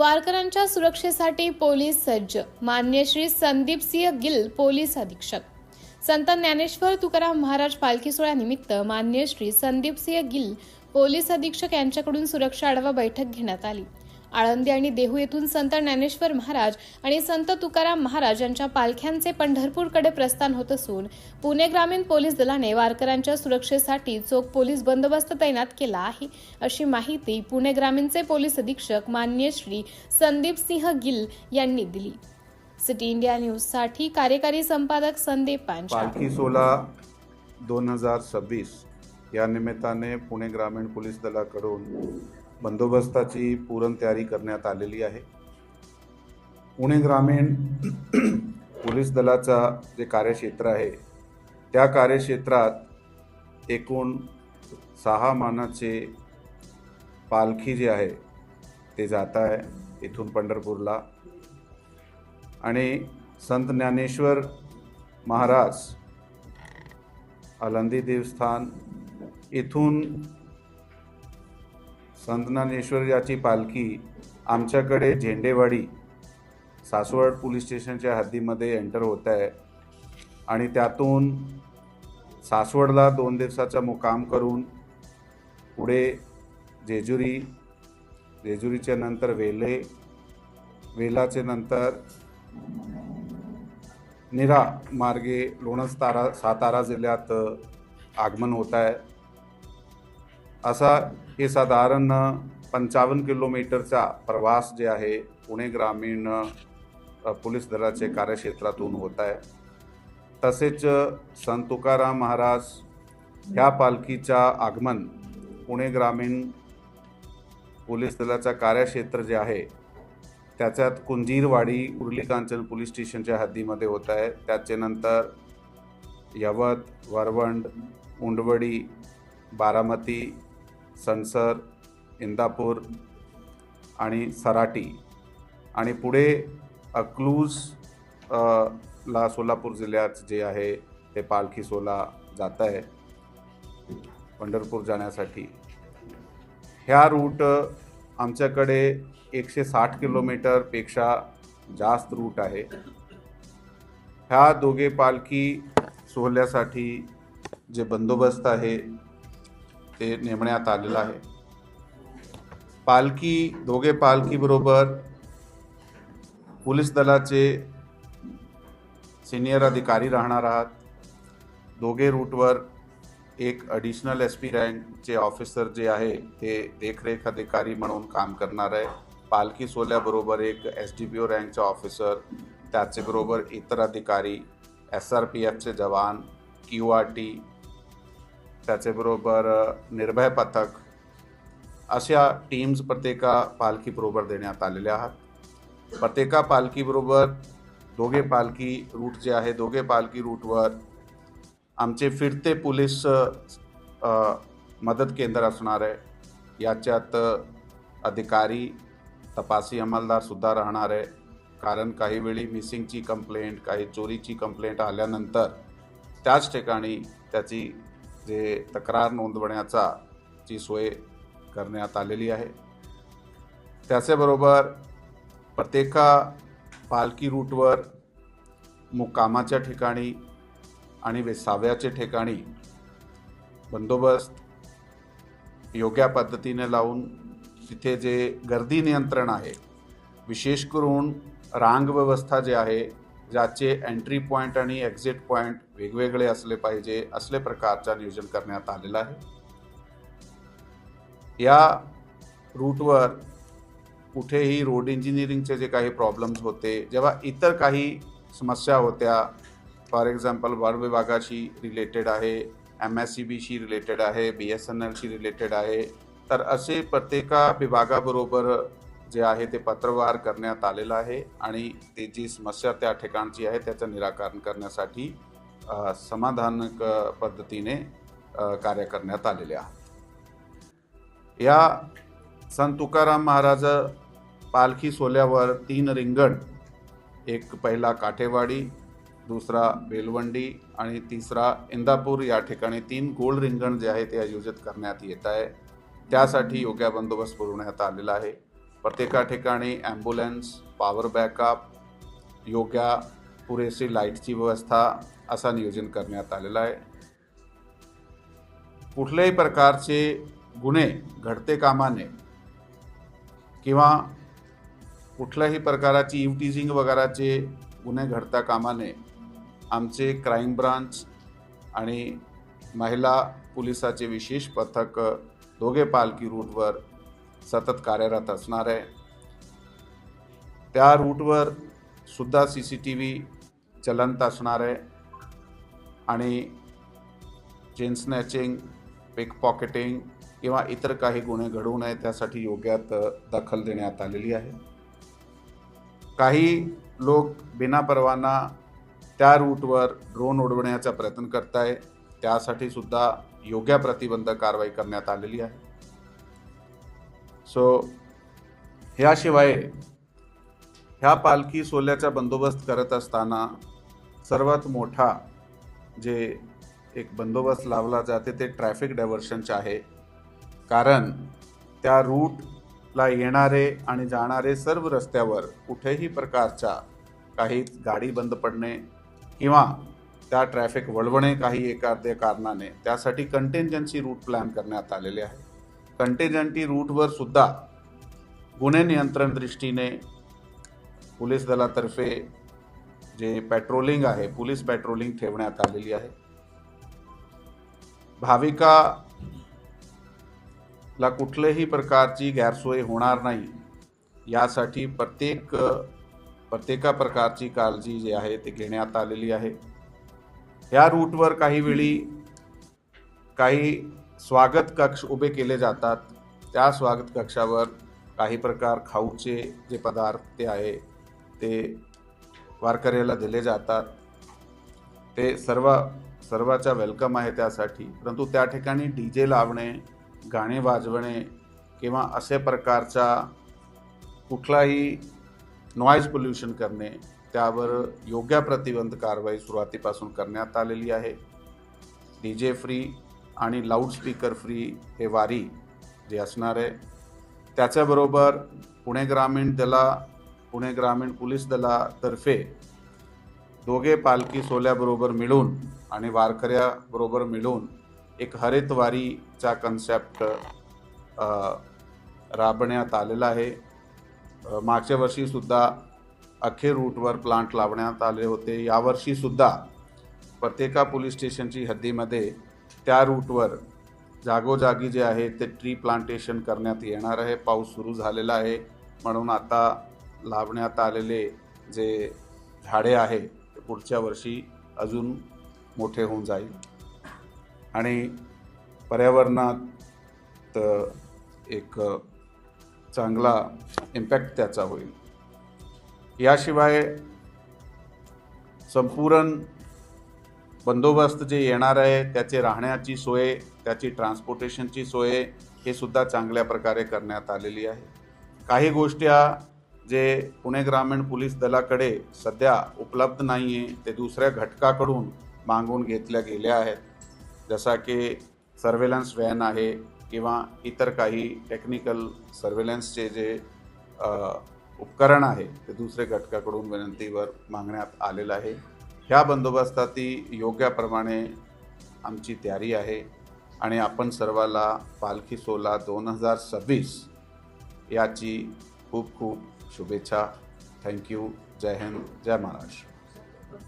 वारकऱ्यांच्या सुरक्षेसाठी पोलीस सज्ज, मान्य श्री संदीपसिंह गिल पोलीस अधीक्षक। संत ज्ञानेश्वर तुकाराम महाराज पालखी सोहळ्यानिमित्त मान्य श्री संदीपसिंह गिल पोलीस अधीक्षक यांच्याकडून सुरक्षा आढावा बैठक घेण्यात आली। आळंदी आणि देहू येथून संत ज्ञानेश्वर महाराज आणि संत तुकाराम महाराज यांच्या पालख्यांचे पंढरपूरकडे प्रस्थान होत असून पुणे ग्रामीण पोलीस दलाने वारकऱ्यांच्या सुरक्षेसाठी चोख पोलीस बंदोबस्त तैनात केला आहे, अशी माहिती पुणे ग्रामीणचे पोलीस अधीक्षक मान्य श्री संदीपसिंह गिल यांनी दिली। सिटी इंडिया न्यूज साठी कार्यकारी संपादक संदीप पांचाळ। पालखी सोहळा 2026 या निमित्ताने पुणे ग्रामीण पोलीस दलाकडून बंदोबस्ताची पूर्ण तयारी करण्यात आलेली आहे। पुणे ग्रामीण पोलीस दलाचा जे कार्यक्षेत्र आहे त्या कार्यक्षेत्रात एकूण 6 मानाचे पालखी जे आहे ते जात आहे इथून पंढरपूरला। आणि संत ज्ञानेश्वर महाराज आळंदी देवस्थान इथून संत ज्ञानेश्वर याची पालखी आमच्याकडे झेंडेवाडी सासवड पोलीस स्टेशनच्या हद्दीमध्ये एंटर होत आहे आणि त्यातून सासवडला 2 दिवसाचा मुक्काम करून पुढे जेजुरीच्या नंतर वेलाचे नंतर नीरा मार्गे लोणंद सातारा जिल्ह्यात आगमन होत आहे। असा हे साधारण 55 किलोमीटरचा प्रवास जे आहे पुणे ग्रामीण पोलीस दलाचे कार्यक्षेत्रातून होत आहे। तसेच संत तुकाराम महाराज ह्या पालखीचा आगमन पुणे ग्रामीण पोलीस दलाचा कार्यक्षेत्र जे आहे त्याच्यात कुंजीरवाडी उर्ली कांचन पोलीस स्टेशनच्या हद्दीमध्ये होत आहे। त्याचे नंतर यवत, वरवंड, उंडवडी, बारामती, सनसर, इंदापूर आणि सराटी आणि पुढे अकलूज ला सोलापूर जिल्ह्यात जे आहे ते पालखी सोहळा जात आहे पंढरपूर जाण्यासाठी। ह्या रूट आमच्याकडे 160 किलोमीटरपेक्षा जास्त रूट आहे। ह्या दोघे पालखी सोहळ्यासाठी जे बंदोबस्त आहे ते नेमण्यात आलेला आहे। दोघे पालखी बरोबर पोलीस दलाचे सिनियर अधिकारी राहणार आहात। दोघे रूटवर एक ॲडिशनल SP रँकचे ऑफिसर जे आहे ते देखरेख अधिकारी म्हणून काम करणार आहे। पालखी सोहळ्याबरोबर एक SDPO रँकचा ऑफिसर, त्याचबरोबर इतर अधिकारी, SRPFचे जवान, QRT, त्याचबरोबर निर्भय पथक अशा टीम्स प्रत्येका पालखीबरोबर देण्यात आलेल्या आहेत। प्रत्येका पालखीबरोबर दोघे पालखी रूट जे आहे दोघे पालखी रूटवर आमचे फिरते पोलीस मदत केंद्र असणार आहे। याच्यात अधिकारी, तपासी अंमलदार सुद्धा राहणार आहे, कारण काही वेळी मिसिंगची कंप्लेंट, काही चोरीची कंप्लेंट आल्यानंतर त्याच ठिकाणी त्याची जे तक्रार नोंदवण्याची सोय करण्यात आलेली आहे। त्याचबरोबर प्रत्येका पालखी रूटवर मुक्कामाच्या ठिकाणी आणि विसाव्याच्या ठिकाणी बंदोबस्त योग्य पद्धतीने लावून तिथे जे गर्दी नियंत्रण आहे, विशेष करून रांग व्यवस्था जे आहे ज्याचे एंट्री पॉईंट आणि एक्झिट पॉईंट वेगवेगळे असले पाहिजे असले प्रकारचा नियोजन करण्यात आलेला आहे। या रूटवर कुठेही रोड इंजिनिअरिंगचे जे काही प्रॉब्लेम्स होते, जेव्हा इतर काही समस्या होत्या, फॉर एक्झाम्पल वन विभागाशी रिलेटेड आहे, MSCBशी रिलेटेड आहे, BSNLशी रिलेटेड आहे, तर असे प्रत्येका विभागाबरोबर जे आहे ते पत्रव्यवहार करण्यात आलेला आहे आणि ते जी समस्या त्या ठिकाणची आहे त्याचं निराकरण करण्यासाठी समाधानक पद्धतीने कार्य करण्यात आलेले आहे। या संत तुकाराम महाराज पालखी सोहळ्यावर 3 रिंगण, एक पहिला काठेवाडी, दुसरा बेलवंडी आणि तिसरा इंदापूर या ठिकाणी 3 गोल रिंगण जे आहे ते आयोजित करण्यात येत आहे। त्यासाठी योग्य बंदोबस्त पुरवण्यात आलेला आहे। प्रत्येका ठिकाणी ॲम्ब्युलन्स, पॉवर बॅकअप, योग्य पुरेशी लाईटची व्यवस्था असा नियोजन करण्यात आलेला आहे. कुठल्याही प्रकारचे गुन्हे घडते कामा नये किंवा कुठल्याही प्रकाराची इव्हटीजिंग वगैरेचे गुन्हे घडता कामा नये. आमचे क्राईम ब्रांच आणि महिला पोलिसाचे विशेष पथक दोघे पालखी रूटवर सतत कार्यरत असणार आहे. त्या रूटवर सुद्धा CCTV चलंत असणार आहे आणि चेन स्नॅचिंग, पिक पॉकेटिंग किंवा इतर काही गुन्हे घडू नये त्यासाठी योग्य दखल देण्यात आलेली आहे. काही लोक बिनापरवाना त्या रूटवर ड्रोन उडवण्याचा प्रयत्न करत आहे, त्यासाठी सुद्धा योग्य प्रतिबंधक कारवाई करण्यात आलेली आहे. ह्याशिवाय ह्या पालखी सोहळ्याचा बंदोबस्त करत असताना सर्वात मोठा जे एक बंदोबस्त लावला जाते ते ट्रॅफिक डायव्हर्शनचे आहे. कारण त्या रूटला येणारे आणि जाणारे सर्व रस्त्यावर कुठेही प्रकारचा काही गाडी बंद पडणे किंवा त्या ट्रॅफिक वळवणे काही एखाद्या कारणाने, त्यासाठी कंटिंजन्सी रूट प्लॅन करण्यात आलेले आहे. कंटिंजन्सी रूटवर सुद्धा गुन्हे नियंत्रण दृष्टीने पोलीस दलातर्फे जे पेट्रोलिंग आहे, पोलीस पेट्रोलिंग ठेवण्यात आलेली आहे. भाविकाला कुठल्याही प्रकारची गैरसोय होणार नाही यासाठी प्रत्येका प्रकारची काळजी जी आहे ती घेण्यात आलेली आहे. या रूटवर काही वेळी काही स्वागत कक्ष उभे केले जातात. त्या स्वागत कक्षावर काही प्रकार खाऊचे जे पदार्थ ते आहे ते वारकऱ्याला दिले जातात. ते सर्वाचा वेलकम आहे त्यासाठी. परंतु त्या ठिकाणी DJ लावणे, गाणे वाजवणे किंवा असे प्रकारचा कुठलाही नॉईज पोल्युशन करणे त्यावर योग्य प्रतिबंध कारवाई सुरुवातीपासून करण्यात आलेली आहे. DJ फ्री आणि लाऊडस्पीकर फ्री हे वारी जे असणार आहे. त्याच्याबरोबर पुणे ग्रामीण पोलीस दलातर्फे दोघे पालखी सोहळ्याबरोबर मिळून आणि वारकऱ्याबरोबर मिळून एक हरित वारीचा कन्सेप्ट राबवण्यात आलेला आहे. मागच्या वर्षी सुद्धा अखेर रूटवर प्लांट लावण्यात आले होते. यावर्षी सुद्धा प्रत्येका पोलीस स्टेशनची हद्दीमध्ये त्या रूटवर जागोजागी जे आहे ते ट्री प्लांटेशन करण्यात येणार आहे. पाऊस सुरू झालेला आहे म्हणून आता लावण्यात आलेले जे झाडे आहे ते पुढच्या वर्षी अजून मोठे होऊन जाईल आणि पर्यावरणात एक चांगला इम्पॅक्ट त्याचा होईल. याशिवाय संपूर्ण बंदोबस्त जे येणार आहे त्याचे राहण्याची सोय, त्याची ट्रान्सपोर्टेशनची सोय हे सुद्धा चांगल्या प्रकारे करण्यात आलेली आहे. काही गोष्टी जे पुणे ग्रामीण पोलीस दलाकडे सध्या उपलब्ध नाही आहे ते दुसऱ्या घटकाकडून मागून घेतल्या गेल्या आहेत. जसा की सर्वेलन्स व्हॅन आहे किंवा इतर काही टेक्निकल सर्वेलन्सचे जे उपकरण आहे ते दुसऱ्या घटकाकडून विनंतीवर मागण्यात आलेलं आहे. ह्या बंदोबस्ताती योग्यप्रमाणे आमची तयारी आहे आणि आपण सर्वाला पालखी सोहळा 2026 याची खूप खूप शुभेच्छा. थँक्यू. जय हिंद, जय महाराष्ट्र.